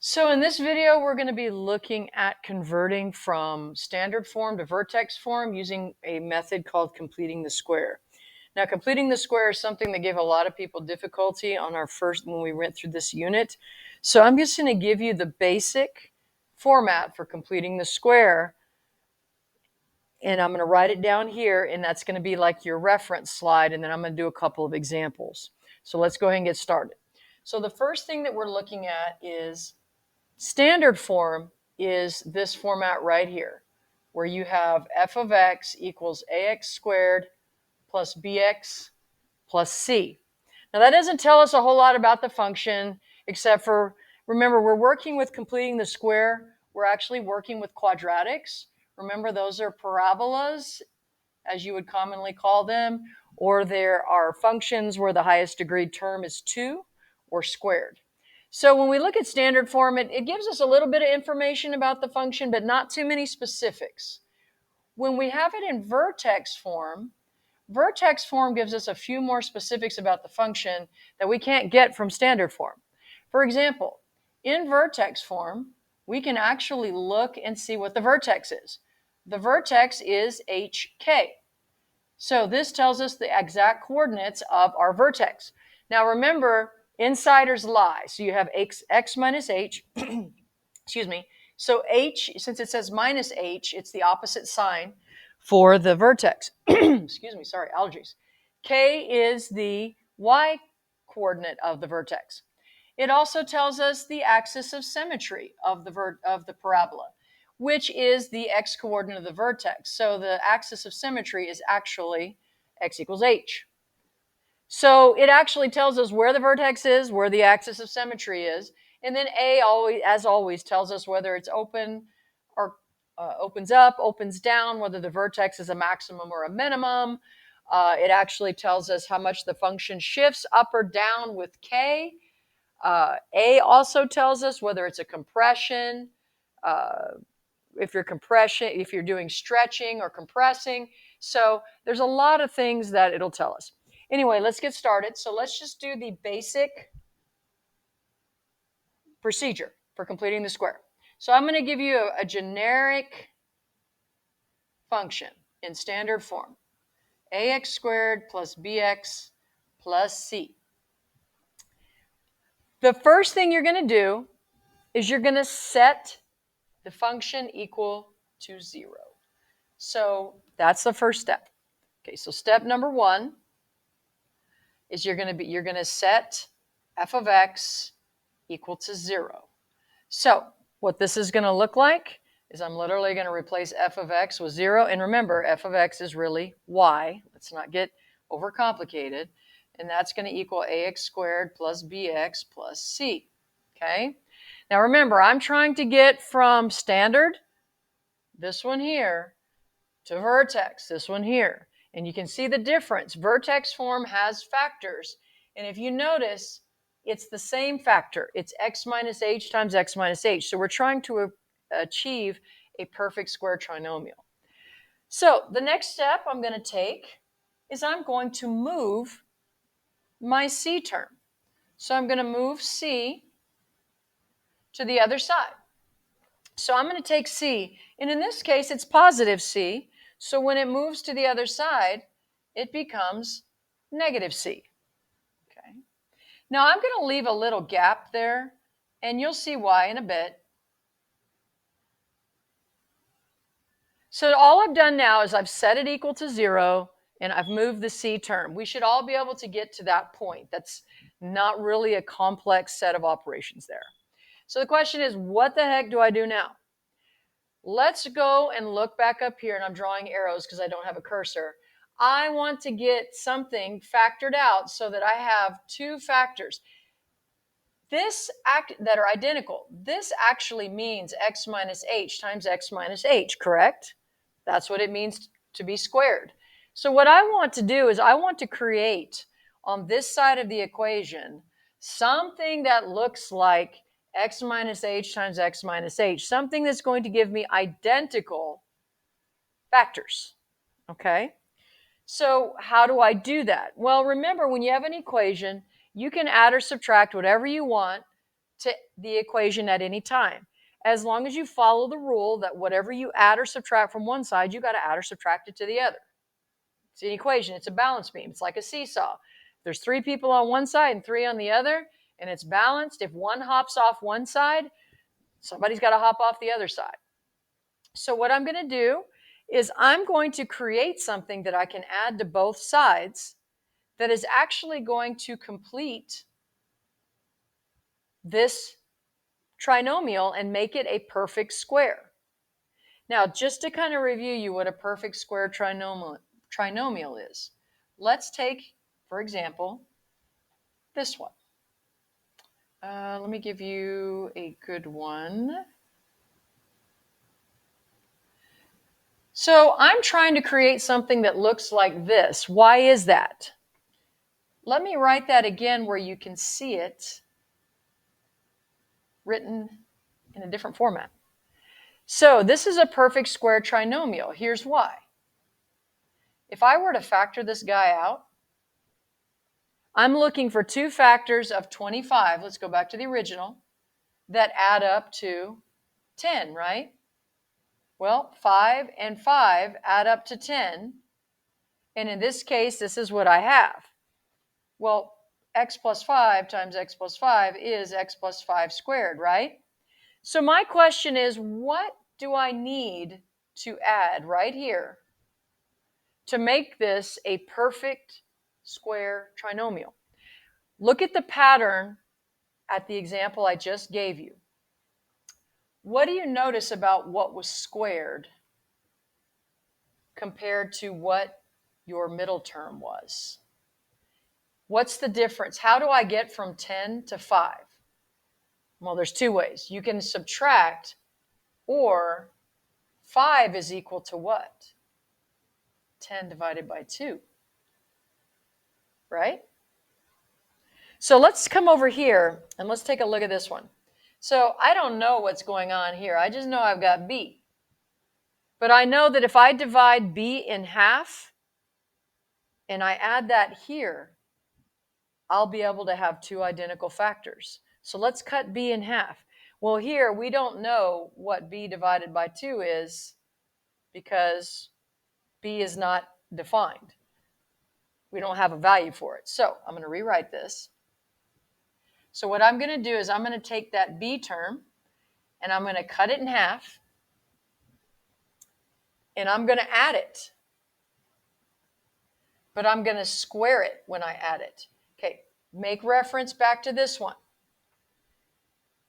So in this video, we're going to be looking at converting from standard form to vertex form using a method called completing the square. Now, completing the square is something that gave a lot of people difficulty on when we went through this unit. So I'm just going to give you the basic format for completing the square, and I'm going to write it down here, and that's going to be like your reference slide, and then I'm going to do a couple of examples. So let's go ahead and get started. So the first thing that we're looking at is standard form is this format right here, where you have f of x equals ax squared plus bx plus c. Now that doesn't tell us a whole lot about the function, except for, remember, we're working with completing the square. We're actually working with quadratics. Remember, those are parabolas, as you would commonly call them, or there are functions where the highest degree term is 2 or squared. So when we look at standard form, it gives us a little bit of information about the function, but not too many specifics. When we have it in vertex form gives us a few more specifics about the function that we can't get from standard form. For example, in vertex form, we can actually look and see what the vertex is. The vertex is HK. So this tells us the exact coordinates of our vertex. Now remember, insiders lie. So you have x minus h, excuse me. So h, since it says minus h, it's the opposite sign for the vertex. Excuse me, sorry, allergies. K is the y coordinate of the vertex. It also tells us the axis of symmetry of the parabola, which is the x coordinate of the vertex. So the axis of symmetry is actually x equals h. So it actually tells us where the vertex is, where the axis of symmetry is, and then A, as always, tells us whether it's open or opens up, opens down, whether the vertex is a maximum or a minimum. It actually tells us how much the function shifts up or down with K. A also tells us whether it's a compression, if you're doing stretching or compressing. So there's a lot of things that it'll tell us. Anyway, let's get started. So let's just do the basic procedure for completing the square. So I'm going to give you a generic function in standard form. Ax squared plus bx plus c. The first thing you're going to do is you're going to set the function equal to 0. So that's the first step. Okay, so step number 1 is you're going to set f of x equal to 0. So what this is going to look like is I'm literally going to replace f of x with 0. And remember, f of x is really y. Let's not get overcomplicated. And that's going to equal ax squared plus bx plus c. Okay? Now remember, I'm trying to get from standard, this one here, to vertex, this one here. And you can see the difference. Vertex form has factors. And if you notice, it's the same factor. It's x minus h times x minus h. So we're trying to achieve a perfect square trinomial. So the next step I'm going to take is I'm going to move my c term. So I'm going to move c to the other side. So I'm going to take c, and in this case, it's positive c. So when it moves to the other side, it becomes negative c. Okay. Now I'm going to leave a little gap there, and you'll see why in a bit. So all I've done now is I've set it equal to 0, and I've moved the c term. We should all be able to get to that point. That's not really a complex set of operations there. So the question is, what the heck do I do now? Let's go and look back up here, and I'm drawing arrows because I don't have a cursor. I want to get something factored out so that I have two factors that are identical. This actually means x minus h times x minus h, correct? That's what it means to be squared. So what I want to do is I want to create on this side of the equation something that looks like x minus h times x minus h, something that's going to give me identical factors, okay? So how do I do that? Well, remember, when you have an equation, you can add or subtract whatever you want to the equation at any time. As long as you follow the rule that whatever you add or subtract from one side, you got to add or subtract it to the other. It's an equation. It's a balance beam. It's like a seesaw. There's 3 people on one side and 3 on the other, and it's balanced. If one hops off one side, somebody's got to hop off the other side. So what I'm going to do is I'm going to create something that I can add to both sides that is actually going to complete this trinomial and make it a perfect square. Now, just to kind of review you what a perfect square trinomial is, let's take, for example, this one. Let me give you a good one. So I'm trying to create something that looks like this. Why is that? Let me write that again where you can see it written in a different format. So this is a perfect square trinomial. Here's why. If I were to factor this guy out, I'm looking for 2 factors of 25. Let's go back to the original. That add up to 10, right? Well, 5 and 5 add up to 10. And in this case, this is what I have. Well, x plus 5 times x plus 5 is x plus 5 squared, right? So my question is, what do I need to add right here to make this a perfect square trinomial? Look at the pattern at the example I just gave you. What do you notice about what was squared compared to what your middle term was? What's the difference? How do I get from 10 to 5? Well, there's 2 ways. You can subtract, or 5 is equal to what? 10 divided by 2, right? So let's come over here and let's take a look at this one. So I don't know what's going on here. I just know I've got b. But I know that if I divide b in half and I add that here, I'll be able to have 2 identical factors. So let's cut b in half. Well, here we don't know what b divided by 2 is because b is not defined. We don't have a value for it. So I'm going to rewrite this. So what I'm going to do is I'm going to take that b term and I'm going to cut it in half and I'm going to add it. But I'm going to square it when I add it. Okay, make reference back to this one.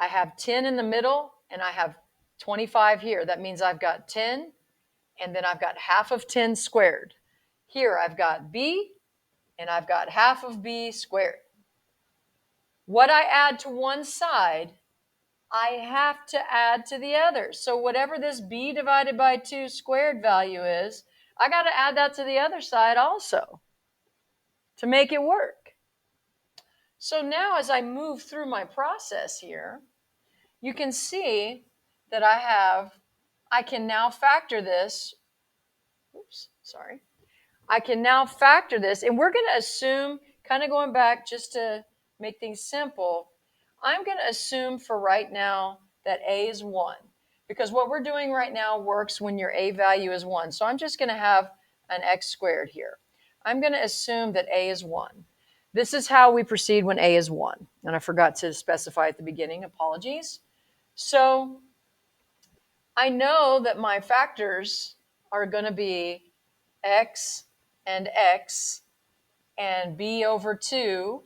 I have 10 in the middle and I have 25 here. That means I've got 10 and then I've got half of 10 squared. Here I've got b and I've got half of b squared. What I add to one side, I have to add to the other. So whatever this b divided by 2 squared value is, I got to add that to the other side also to make it work. So now as I move through my process here, you can see that I can now factor this. Oops, sorry. I can now factor this, and we're going to assume, kind of going back just to make things simple, I'm going to assume for right now that a is 1, because what we're doing right now works when your a value is 1. So I'm just going to have an x squared here. I'm going to assume that a is 1. This is how we proceed when a is 1. And I forgot to specify at the beginning. Apologies. So I know that my factors are going to be x and b over 2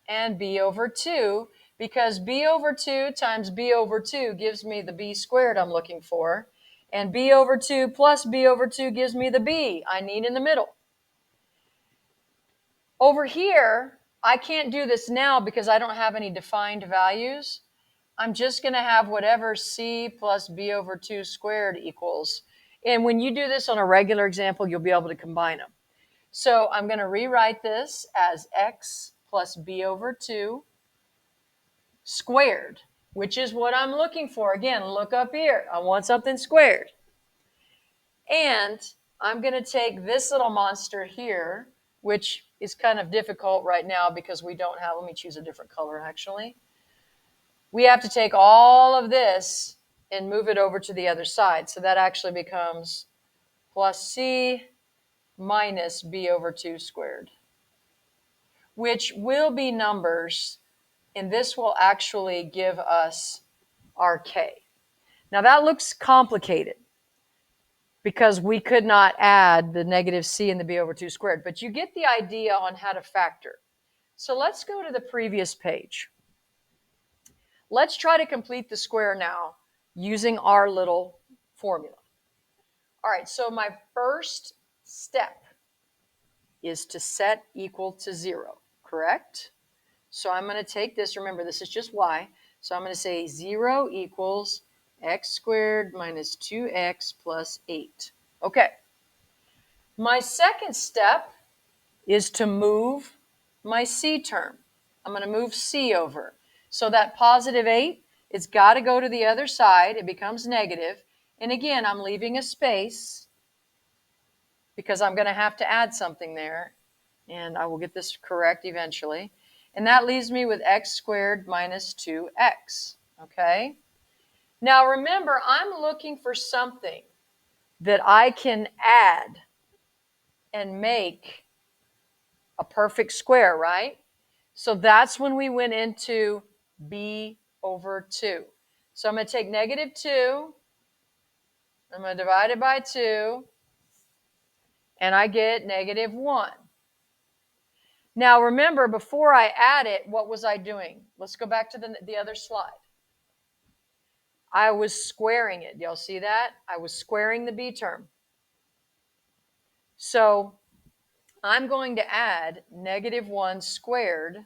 and b over 2, because b over 2 times b over 2 gives me the b squared I'm looking for, and b over 2 plus b over 2 gives me the b I need in the middle. Over here, I can't do this now because I don't have any defined values. I'm just going to have whatever c plus b over 2 squared equals. And when you do this on a regular example, you'll be able to combine them. So I'm going to rewrite this as x plus b over 2 squared, which is what I'm looking for. Again, look up here. I want something squared. And I'm going to take this little monster here, which is kind of difficult right now because we don't have, let me choose a different color actually. we have to take all of this and move it over to the other side. So that actually becomes plus c minus b over 2 squared, which will be numbers, and this will actually give us our k. Now that looks complicated because we could not add the negative c and the b over 2 squared, but you get the idea on how to factor. So let's go to the previous page. Let's try to complete the square now using our little formula. All right, so my first step is to set equal to 0, correct? So I'm going to take this, remember this is just y, so I'm going to say 0 equals x squared minus 2x plus 8. Okay. My second step is to move my c term. I'm going to move c over. So that positive 8, it's got to go to the other side. It becomes negative. And again, I'm leaving a space because I'm going to have to add something there. And I will get this correct eventually. And that leaves me with x squared minus 2x. Okay? Now remember, I'm looking for something that I can add and make a perfect square, right? So that's when we went into b over 2. So I'm going to take negative 2, I'm going to divide it by 2, and I get negative 1. Now remember, before I add it, what was I doing? Let's go back to the other slide. I was squaring it. Y'all see that? I was squaring the b term. So I'm going to add negative 1 squared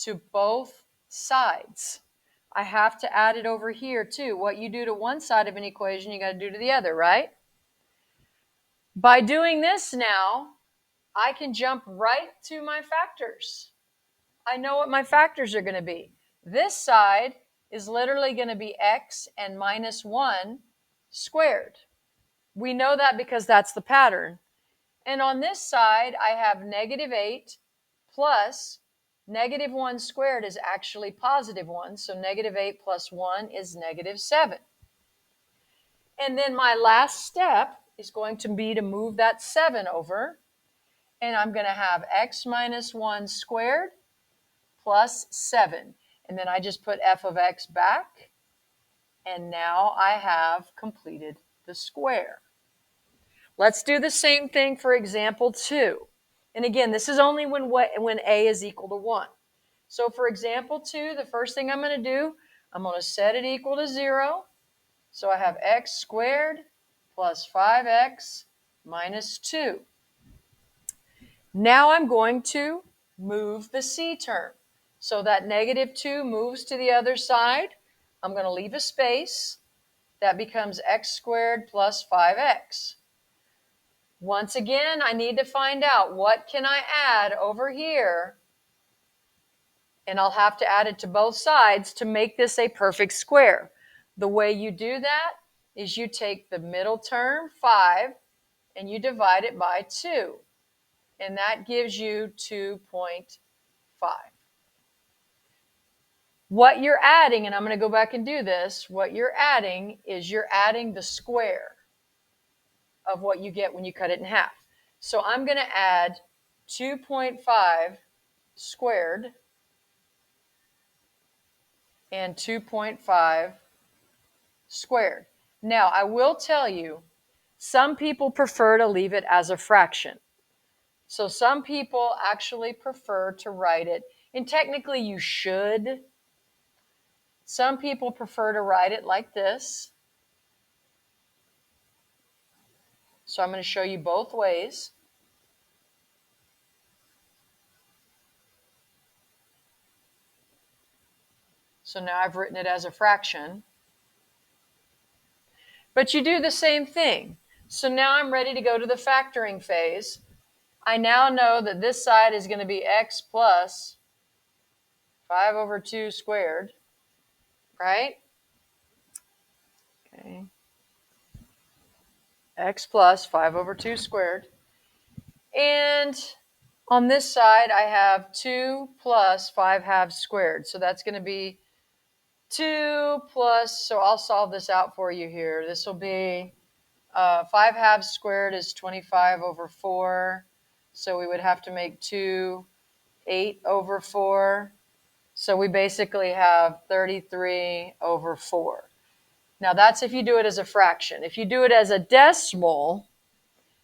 to both sides. I have to add it over here too. What you do to one side of an equation, you got to do to the other, right? By doing this now, I can jump right to my factors. I know what my factors are going to be. This side is literally going to be x and minus 1 squared. We know that because that's the pattern. And on this side, I have negative 8 plus negative 1 squared is actually positive 1. So negative 8 plus 1 is negative 7. And then my last step is going to be to move that 7 over. And I'm going to have x minus 1 squared plus 7. And then I just put f of x back. And now I have completed the square. Let's do the same thing for example 2. And again, this is only when a is equal to 1. So for example 2, the first thing I'm going to do, I'm going to set it equal to 0. So I have x squared plus 5x minus 2. Now I'm going to move the c term. So that negative 2 moves to the other side. I'm going to leave a space. That becomes x squared plus 5x. Once again, I need to find out what can I add over here, and I'll have to add it to both sides to make this a perfect square. The way you do that is you take the middle term, 5, and you divide it by 2, and that gives you 2.5. What you're adding, and I'm going to go back and do this, what you're adding is you're adding the square of what you get when you cut it in half. So I'm going to add 2.5 squared and 2.5 squared. Now, I will tell you, some people prefer to leave it as a fraction. So some people actually prefer to write it, and technically you should. Some people prefer to write it like this. So I'm going to show you both ways. So now I've written it as a fraction. But you do the same thing. So now I'm ready to go to the factoring phase. I now know that this side is going to be x plus 5 over 2 squared, right? Okay. X plus 5 over 2 squared. And On this side, I have 2 plus 5 halves squared. So that's going to be 2 plus, so I'll solve this out for you here. This will be 5 halves squared is 25 over 4. So we would have to make 2 8 over 4. So we basically have 33 over 4. Now that's if you do it as a fraction. If you do it as a decimal,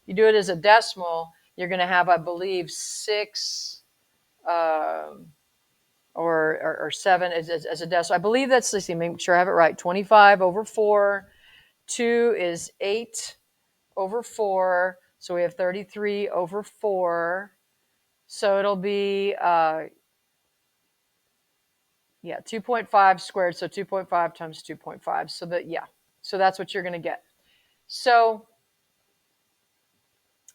you're going to have, I believe, 6 or 7 as a decimal. I believe that's, let's see, make sure I have it right. 25 over 4. 2 is 8 over 4. So we have 33 over 4. So it'll be, 2.5 squared. So 2.5 times 2.5. So that's what you're going to get. So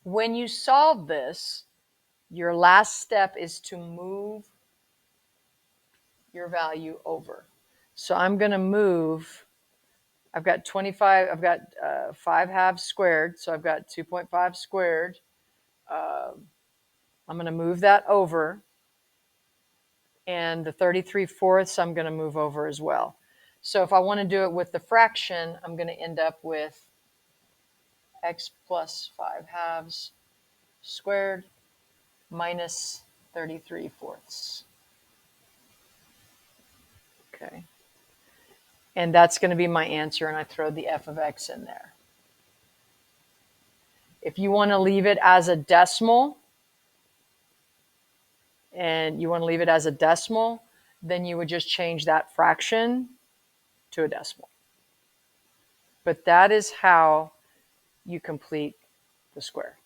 when you solve this, your last step is to move your value over. So I'm going to move, I've got 25, I've got 5 halves squared, so I've got 2.5 squared. I'm going to move that over, and the 33 fourths I'm going to move over as well. So if I want to do it with the fraction, I'm going to end up with x plus 5 halves squared minus 33 fourths. Okay. And that's going to be my answer, and I throw the f of x in there. If you want to leave it as a decimal, then you would just change that fraction to a decimal. But that is how you complete the square.